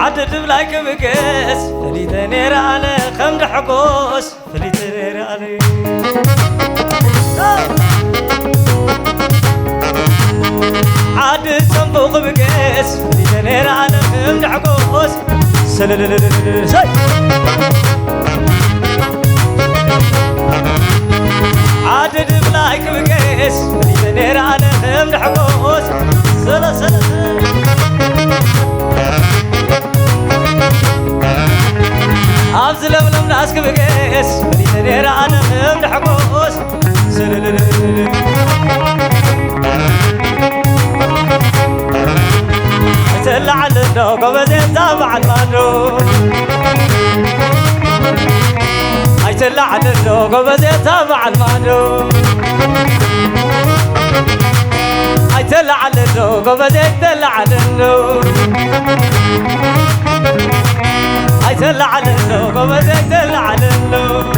عدد بلاك بكس فليت نير على خمد حقوس فليت نير على عدد صنبوق بكس فليت نير على خمد حقوس عدد بلاك بكس فليت نير على خمد حقوس عبز لملم ناس كبقيس فليت نير على خمد حقوس يتلع على النوق وبزيت تابع المانو يتلع على النوق وبزيت تابع المانو يتلع على النوق وبزيت تلع على النوق يتلع على النوق وبزيت تلع على النوق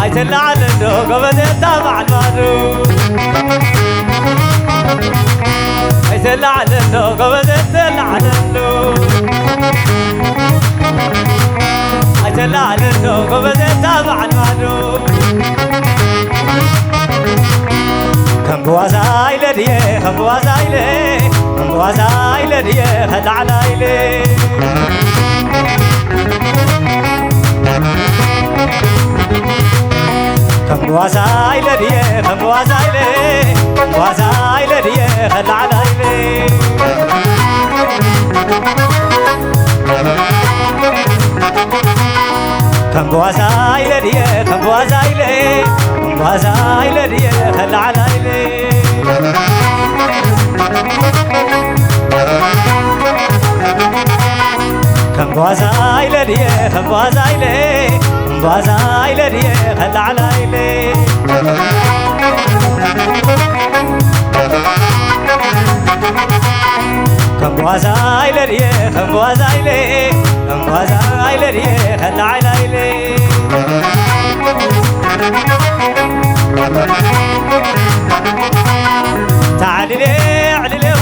يتلع على النوق وبزيت تابع المانو يتلع على النوق وبزيت تلع على النوق يتلع على النوق وبزيت تابع المانو كم بوازاي لديه كم بوازاي ليه كم بوازاي لديه خد علي ليه كم بوازاي لديه كم بوازاي ليه كم بوازاي لديه خد علي ليه كم بوازاي لديه كم بوازاي ليه كم بوازاي لديه خد علي ليه كم بوازاي لديه كم بوازاي ليه كم بوازاي لديه خد علي ليه كم بوازاي لديه كم بوازاي ليه كم بوازاي لديه خد علي ليه تعالي ليه علي ليه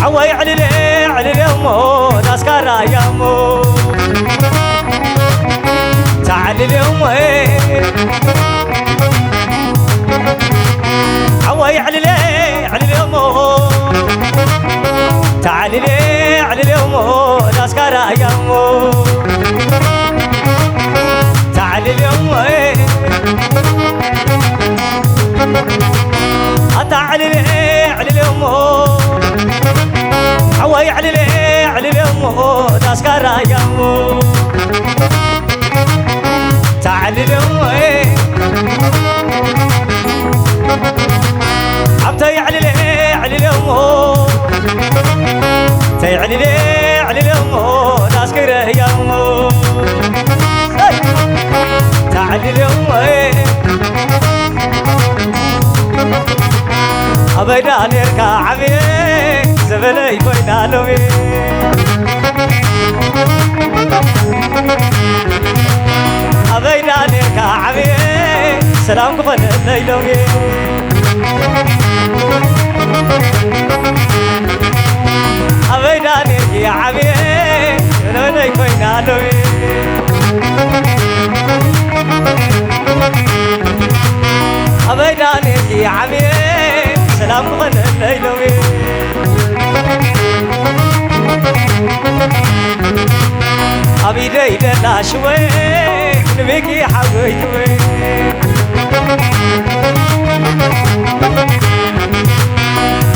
عوي علي ليه علي ليه ناس كرايامو تعالي ليه عوي علي ليه علي ليه تعالي ليه علي ليه ناس كرايامو تعالي ليه تعالي ليه علي ليه عوي علي ليه علي ليه ناس كرايامو تعالي ليه عبتي علي ليه علي ليه تعالي ليه علي ليه ناس كرايامو تعالي ليه أبدا نركع عمي زبلي كوينا لوي أبدا نركع عمي سلام كفن الليلوي أبدا نركع عمي زبلي كوينا لوي أبدا نركع عمي سلام كفن الليلوي أبي ديدا لا شوي نبيكي حبيتوي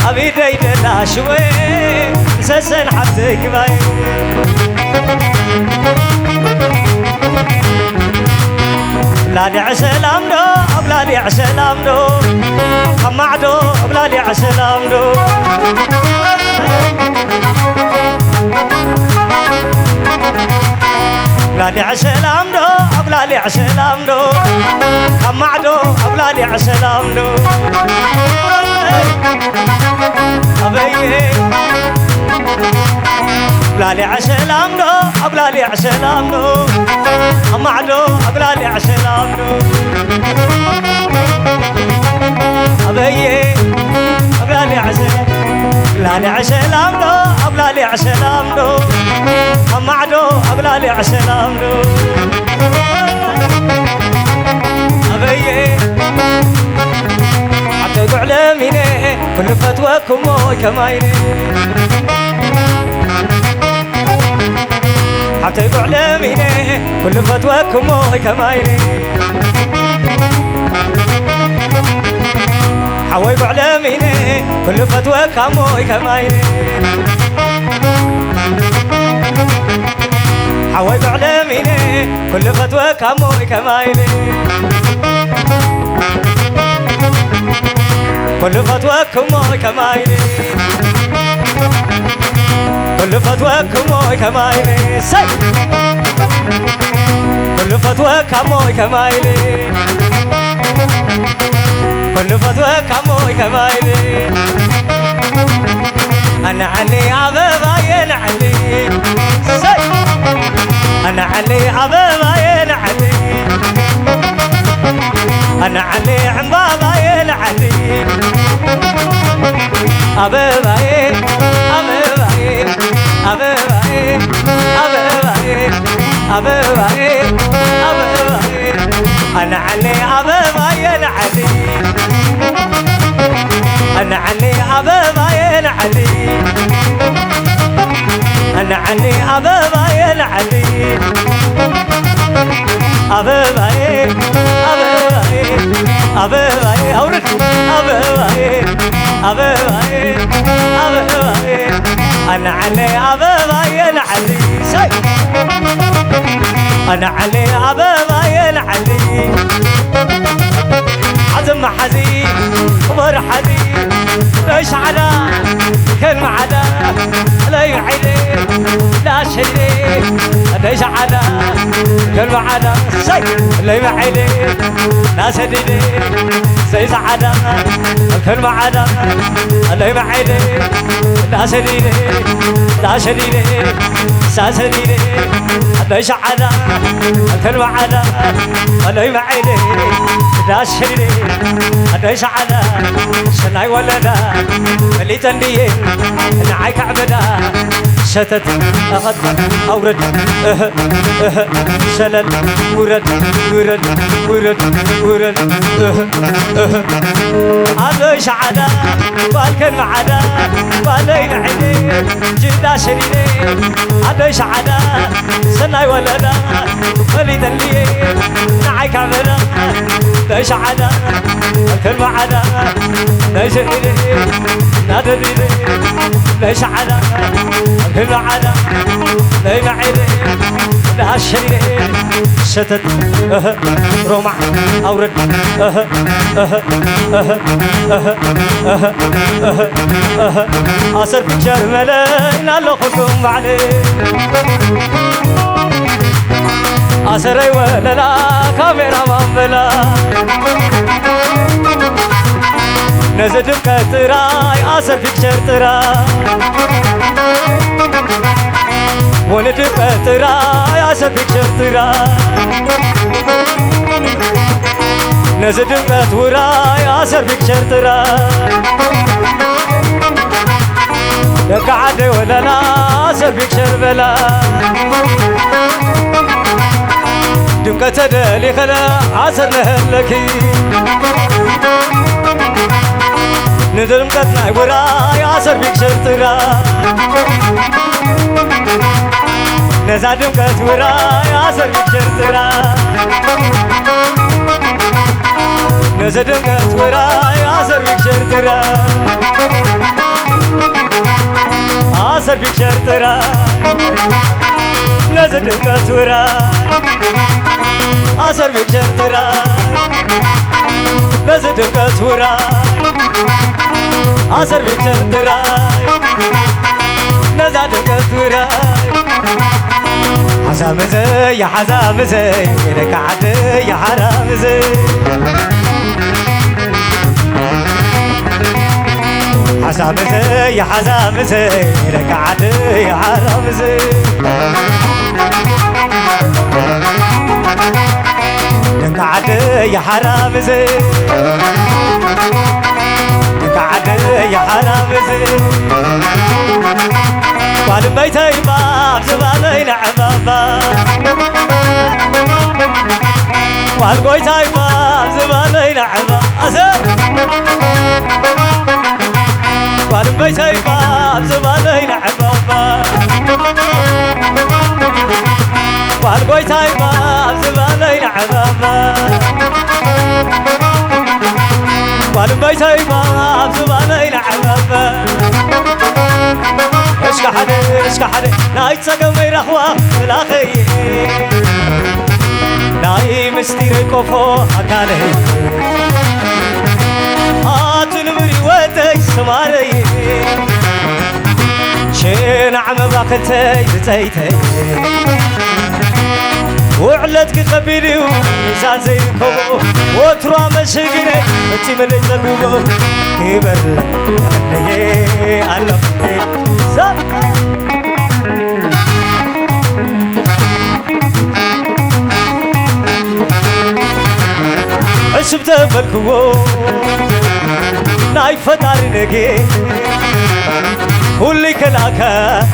أبي ديدا لا شوي سسن حبتك باي بلادي عسلام دو بلادي عسلام دو خمعدو بلادي عسلام دو بلادي عسلام دو بلادي عسلام دو خمعدو بلادي عسلام دو أبي بلادي عسلام دو بلادي عسلام دو خمعدو بلادي عسلام دو أبي بلادي عسلام أبلالي عشلامدو أبلالي عشلامدو أمعدو أبلالي عشلامدو أبيه عبتو علميني كل فتوكم كمايني عبتو علميني كل فتوكم كمايني حويب علميني كل فتوى كاموي كمايني حويب علميني كل فتوى كاموي كمايني كل فتوى كاموي كمايني كل فتوى كاموي كمايني سي كل فتوى كاموي كمايني كل فتوى كاموي كمايلي أنا علي عباباين علي أنا علي عباباين علي أنا علي عباباين علي عباباين عباباين عباباين عباباين عباباين عباباين أنا علي عباباين علي أنا علي عباباين علي أنا علي عباباين علي عباباين عباباين عباباين أورد عباباين عباباين عباباين أنا علي عباباين علي أنا علي عباباين علي عزم حزين ومر حزين ليش على كلمة على لا يعيني لا شيء ليش على كلمة على شيء لا يعيني لا سديني زي على كلمة على لا يعيني لا سديني لا شديني ساسديني ليش على كلمة على لا يعيني لا شديني ليش على شناي ولدا اللي تنبيه نعيك عبدا شتت أخذ أورد شلل ورد ورد ورد ورد ليش على بالكن معدا بالين عيني جدا شريني ليش على شناي ولدا اللي تنبيه نعيك عبدا ليش على كلمة على ليش إلي نادري ليش على كلمة على ليش إلي لا شيء شتت رمع أورد أصر في شرملين الله خدوم عليه أسري ولا لا كاميرا من بلا نزد بكتراي أسر فيك شرطراي ولد بكتراي أسر فيك شرطراي نزد بكتراي أسر فيك شرطراي لك عدي ولا لا أسر فيك شربلا دمك تدلي خلا عسر نهلكي ندرم قطناي وراي عسر بيك شرطرا نزادم قط وراي عسر بيك شرطرا نزادم قط وراي عسر بيك شرطرا عسر بيك شرطرا نزادم قط وراي عسر بيك شرطرا نزادم قط وراي عسر بيك شرطرا نزادم قط وراي حزام زي يا حزام زي لك عدي يا حرام زي حزام زي يا حزام زي لك عدي يا حرام زي لك عدي يا حرام زي لك عدي يا حرام زي بيتي باب زبالين عبابا والقويتي باب زبالين عبابا والبيتي باب زبالين عبابا والقويتي باب زبالين عبابا والبيتي باب زبالين عبابا اشكح حد ناي تسقمي رخوة الأخي ناي مستير كوفو أكالي تنمري ودي سماري شين عم باقتي بتيتي وعلتك خبيري وميزان زي الكوبو وترى مشيقني انتي ملي زقوبو كبر لي علمني عشبت بالكوو ناي فتاري نقي واللي كلاكا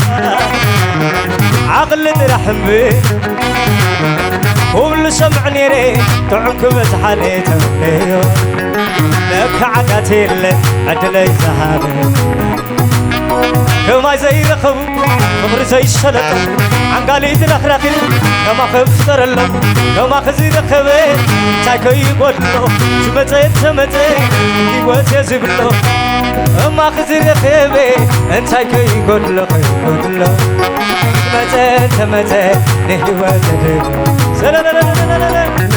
عقل درحم بي واللي سمعني ري تعمك بتحاليته لك عقاتي اللي عدلي زهابي كما زي رخو خبر زي الشلط عن قالي تلخرخي كما خفتر له كما خزي رخبي تايكو يقول له سمتي يقوت يزبلو كما خزي رخبي تايكو يقول له سمتي نهي وزدي سلالالالالالال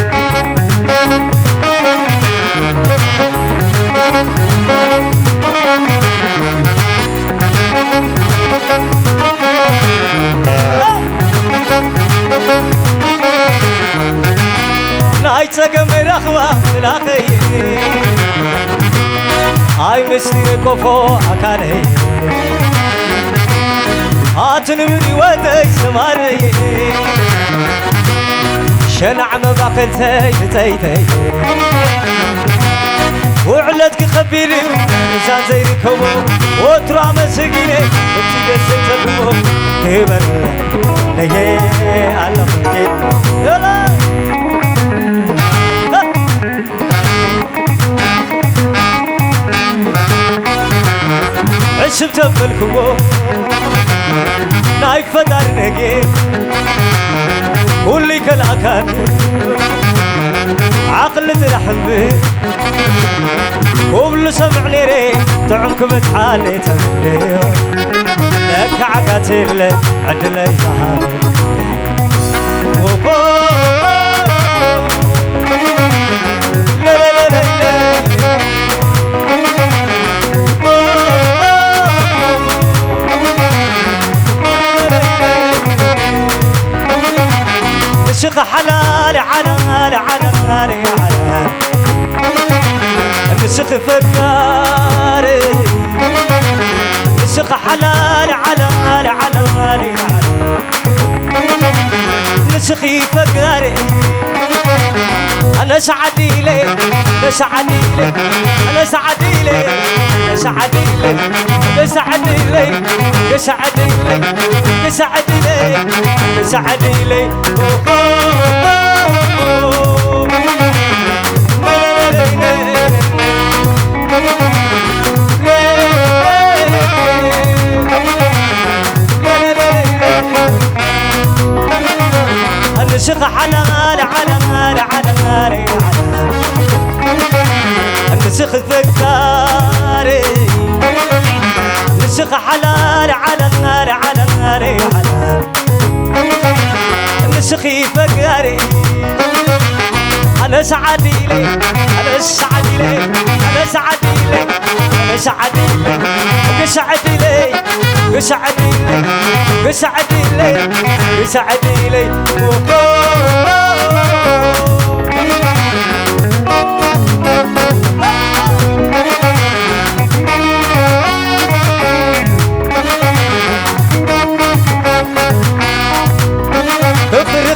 ناي تسقمي رخوة الأخي هاي مستير كوفو أكالي تنمري ودي سماري شنع مباقتي بتيتي وعلتك خبيري ميزان زي الكوبو وترى مسقيني انتي دسي تقومو كبر لي علمني يلا عشبت بالكوبو نايك فتار نقي واللي كلاكان عقل ترحم بي وبلو سمعني ري تعمك بتحالي تملي لك عقاتي اللي عدلي زهابي لا لا لا لا الشيخ حلال على الشيخ فكاري الشيخ حلال على الشيخ فكاري أنا سعدي لي أنا سعدي لي أنا سعدي لي أنا سعدي لي أنا سعدي لي أنا سعدي لي أنا سعدي لي أنا سعدي لي الشيخ حلال على الشيخ فكاري الشيخ حلال على الشيخ فكاري أنا سعدي لي أنا سعدي لي أنا سعدي لي أنا سعدي لي أنا سعدي لي أنا سعدي لي أنا سعدي لي أنا سعدي لي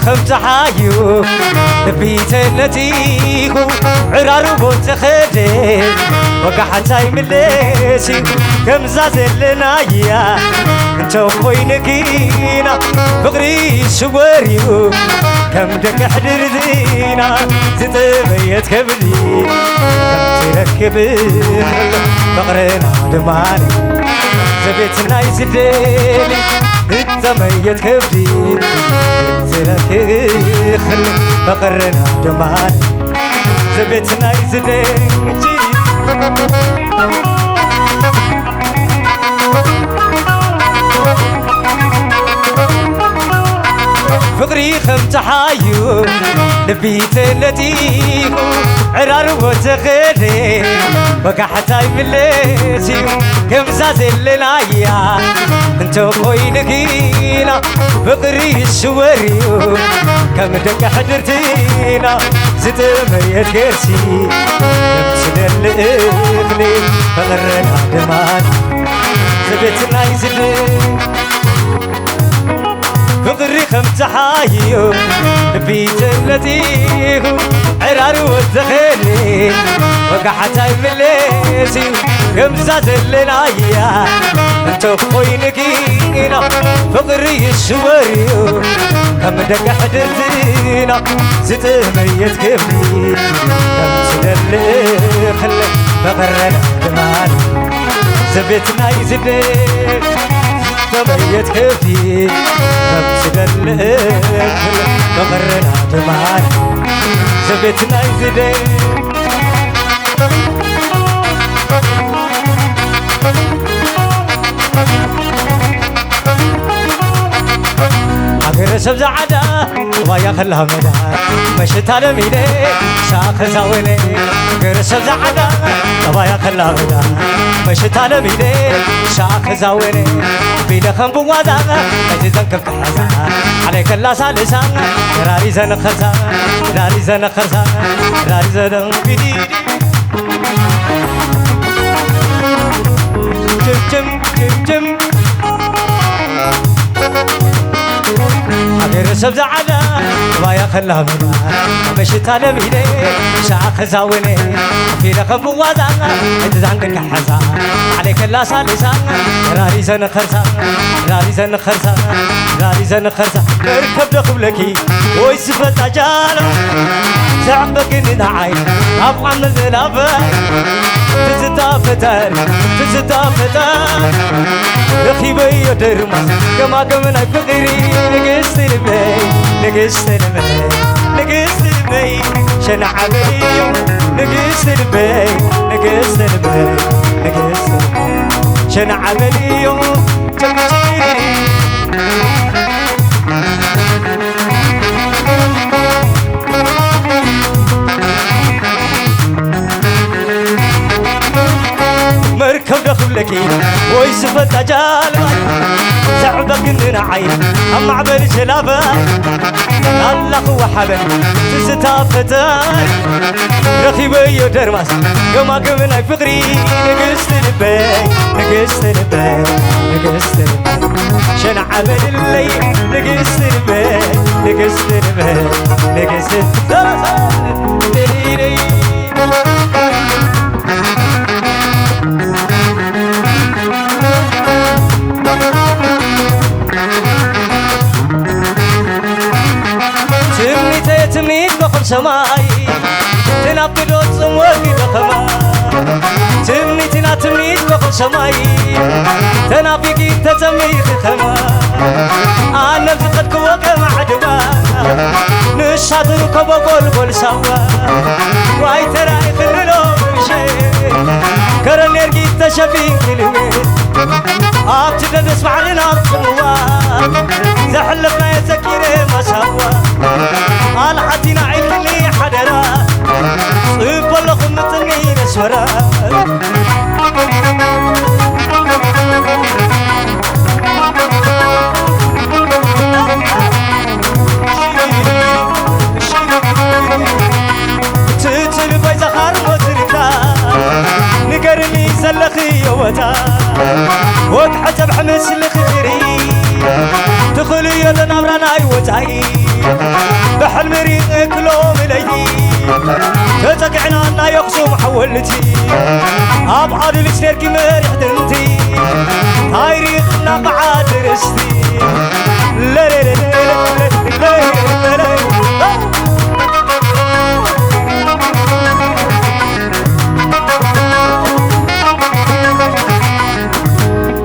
خمسة حايو بيتنتيكو عرارو بوتخدي وقحتاي مليسي كم زازلنا يا انتو خوينكينا فقري شواريو كم دك حدر ذينا زتبيت كبدي كم تركب فقرنا دماني زبيتنا يزديني زتبيت كبدي تركب فقرنا دماني زبيتنا يزديني فقري خمت حايو لبيت التيكو عرار وتخدي وقحتاي مليسيو كم زازلنايا انتو خوينكينا فقري الشواريو كم دك حدرتينا زتميت كرسي كم سدلقني فقرنا دماني زبيتنا يزدين فقري خمس حايو بيت التيهو عرار والزخيلي وقحتاي مليسيو كمزاز الليلايا انتو خوينكينا فقري الشواريو كم دق حدرتينا زتميت كبلي كم سدلي خلي فقرنا دماني زبيتنا يزدين زتميت كبلي كم سدلي فقرنا دماني زبيتنا يزدين عقر سبز عدا ويا خلها مدى مشت على ميلي شاخ زاولي عقر سبز عدا ويا خلها مدى مشت على ميلي شاخ زاولي بيلخم بوازا اجزن كف حزا عليك الله سالسا راري زن خرسا راري زن خرسا راري زن بيدي جم جم جم عقر سبز عدا ويا خلها مدى مشت على ميلي شاخ زاولي بيلخم بوازا اجزن كف حزا عليك الله سالسا راري زن خرسا راري زن خرسا راري زن خرسا اركب دخلكي ويسفت اجالا زعبك ندعي ابغى مزلافه تزتافتر تزتافتر رخيبي يدرمس كما كمنا فقري نقست البي نقست البي نقست البي شنع عملي نقست البي نقست البي نقست البي شنع عملي تمشي مركب دخلكي ويسفت أجالك زعبك إننا عين أما عبر شلافة الله وحبل تستافتان رخيبي يدرمس كما كمنا فقري نقست البي نقست البي نقست البي شن عمل الليل نقست البي نقست البي نقست البي تمنيت بخل سماي تنبدو صموكي بخما تمنيت بخل سماي تنبيكي تتميت خما أنا بزقدك وقم عدوا نشاطرك بقول بول سوا واي تراي خللو بشي كرن يرقي تشبين كلمة أبتدى نسمع لنا بصموا زحلفنا يا زكيري ما سوا الحتينا عيني حدرا صيب والله خمتني نسورا تتل بيزا خار وتركا نقرني سلخي يوتا وتحسب حمس لخيري تخلي يدنا برانا يوتاي بحلم ريق لوم ليدي تزقعنا نا يخصم حولتي أبعاد الشرك مريح دنتي تايريخنا بعد رستي لا لا لا لا لا لا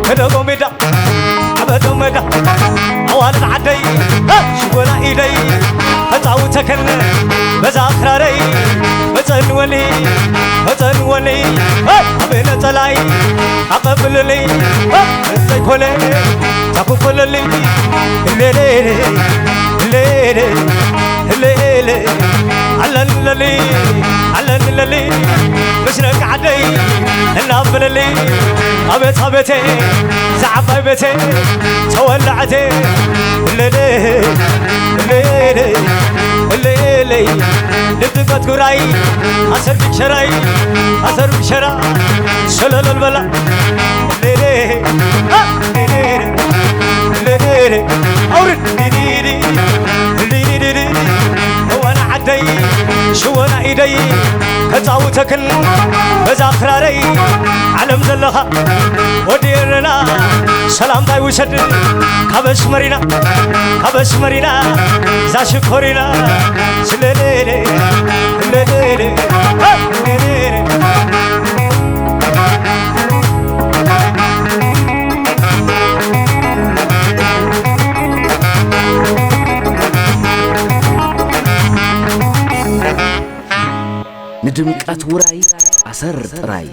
هدو ميدا عبدو ميدا أوالد عدي شونا إلي أتعوتكن بزاخراري بتنولي بتنولي أبينا تلاي أقبل لي زي كولي تقبل لي ليلي ليلي ليلي على الليلي على الليلي مشنك عدي النابل لي أبيت أبيتي زعب بيتي تولعتي ليلي ليلي ليلي لبدت قراي أسر بشراي أسر بشرا شلل البلا ليلي ليلي ليلي أورد ليلي ليلي وانا عدي شو انا ايدي كتعوتكن بزاخراري علم زلخا وديرنا سلام باي وشد كبش مرينا زاشكورينا سليلي ليلي ليلي ندمك أتوراي أسر تراي